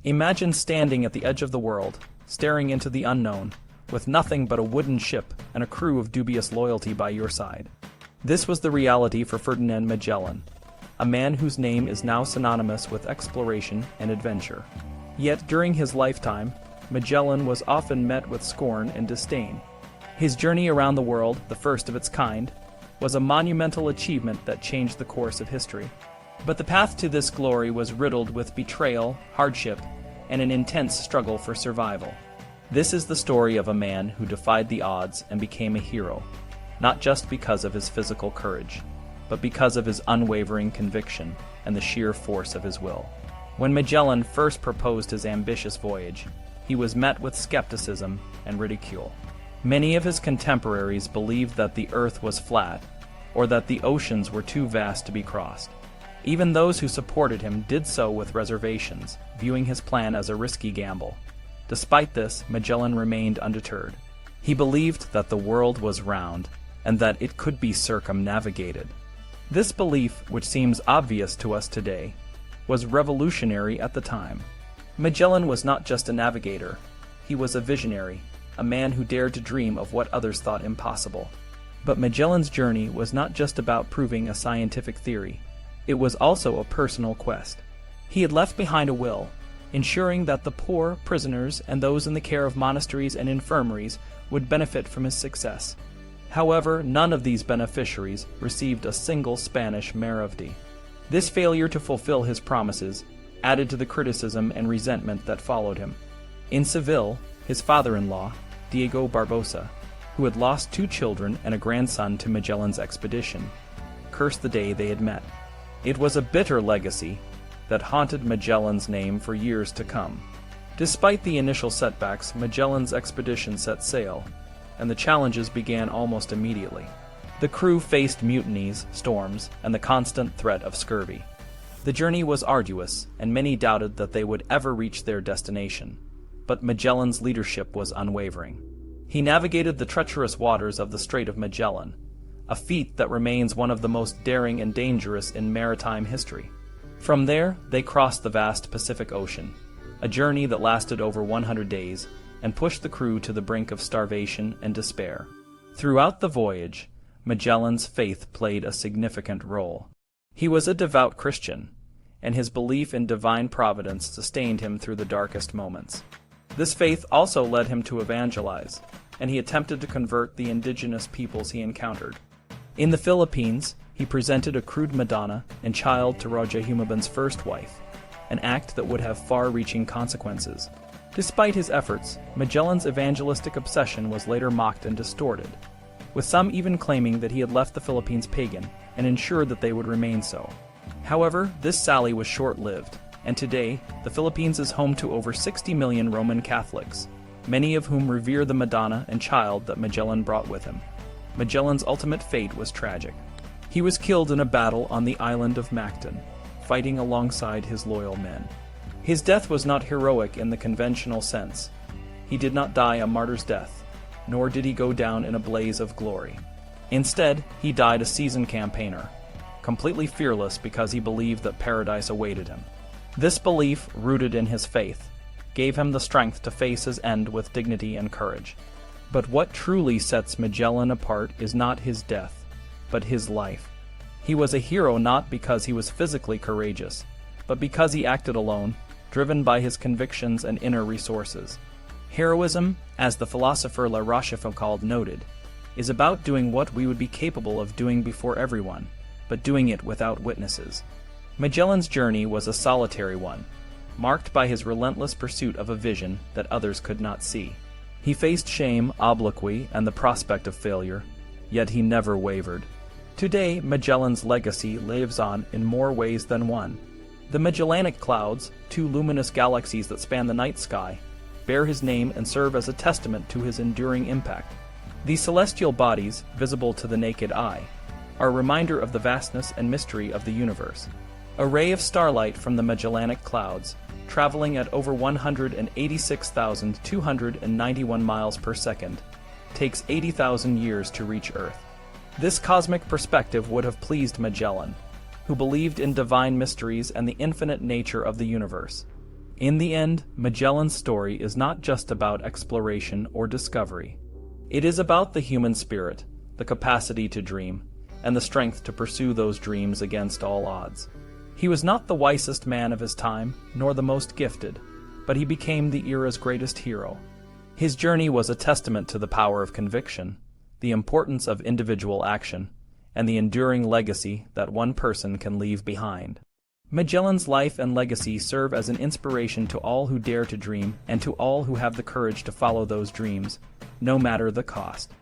Imagine standing at the edge of the world, staring into the unknown, with nothing but a wooden ship and a crew of dubious loyalty by your side. This was the reality for Ferdinand Magellan, a man whose name is now synonymous with exploration and adventure. Yet during his lifetime, Magellan was often met with scorn and disdain. His journey around the world, the first of its kind, was a monumental achievement that changed the course of history. But the path to this glory was riddled with betrayal, hardship, and an intense struggle for survival. This is the story of a man who defied the odds and became a hero, not just because of his physical courage, but because of his unwavering conviction and the sheer force of his will. When Magellan first proposed his ambitious voyage, he was met with skepticism and ridicule. Many of his contemporaries believed that the earth was flat, or that the oceans were too vast to be crossed. Even those who supported him did so with reservations, viewing his plan as a risky gamble. Despite this, Magellan remained undeterred. He believed that the world was round, and that it could be circumnavigated. This belief, which seems obvious to us today, was revolutionary at the time. Magellan was not just a navigator, he was a visionary, a man who dared to dream of what others thought impossible. But Magellan's journey was not just about proving a scientific theory. It was also a personal quest. He had left behind a will, ensuring that the poor, prisoners, and those in the care of monasteries and infirmaries would benefit from his success. However, none of these beneficiaries received a single Spanish maravedi. This failure to fulfill his promises added to the criticism and resentment that followed him. In Seville, his father-in-law, Diego Barbosa, who had lost 2 children and a grandson to Magellan's expedition, cursed the day they had met. It was a bitter legacy that haunted Magellan's name for years to come. Despite the initial setbacks, Magellan's expedition set sail, and the challenges began almost immediately. The crew faced mutinies, storms, and the constant threat of scurvy. The journey was arduous, and many doubted that they would ever reach their destination. But Magellan's leadership was unwavering. He navigated the treacherous waters of the Strait of Magellan, a feat that remains one of the most daring and dangerous in maritime history. From there, they crossed the vast Pacific Ocean, a journey that lasted over 100 days and pushed the crew to the brink of starvation and despair. Throughout the voyage, Magellan's faith played a significant role. He was a devout Christian, and his belief in divine providence sustained him through the darkest moments. This faith also led him to evangelize, and he attempted to convert the indigenous peoples he encountered. In the Philippines, he presented a crude Madonna and child to Roja Humabon's first wife, an act that would have far-reaching consequences. Despite his efforts, Magellan's evangelistic obsession was later mocked and distorted, with some even claiming that he had left the Philippines pagan and ensured that they would remain so. However, this sally was short-lived, and today, the Philippines is home to over 60 million Roman Catholics, many of whom revere the Madonna and child that Magellan brought with him. Magellan's ultimate fate was tragic. He was killed in a battle on the island of Mactan, fighting alongside his loyal men. His death was not heroic in the conventional sense. He did not die a martyr's death, nor did he go down in a blaze of glory. Instead, he died a seasoned campaigner, completely fearless because he believed that paradise awaited him. This belief, rooted in his faith, gave him the strength to face his end with dignity and courage. But what truly sets Magellan apart is not his death, but his life. He was a hero not because he was physically courageous, but because he acted alone, driven by his convictions and inner resources. Heroism, as the philosopher La Rochefoucauld noted, is about doing what we would be capable of doing before everyone, but doing it without witnesses. Magellan's journey was a solitary one, marked by his relentless pursuit of a vision that others could not see. He faced shame, obloquy, and the prospect of failure, yet he never wavered. Today, Magellan's legacy lives on in more ways than one. The Magellanic Clouds, 2 luminous galaxies that span the night sky, bear his name and serve as a testament to his enduring impact. These celestial bodies, visible to the naked eye, are a reminder of the vastness and mystery of the universe. A ray of starlight from the Magellanic Clouds, traveling at over 186,291 miles per second, takes 80,000 years to reach Earth. This cosmic perspective would have pleased Magellan, who believed in divine mysteries and the infinite nature of the universe. In the end, Magellan's story is not just about exploration or discovery. It is about the human spirit, the capacity to dream, and the strength to pursue those dreams against all odds. He was not the wisest man of his time, nor the most gifted, but he became the era's greatest hero. His journey was a testament to the power of conviction, the importance of individual action, and the enduring legacy that one person can leave behind. Magellan's life and legacy serve as an inspiration to all who dare to dream and to all who have the courage to follow those dreams, no matter the cost.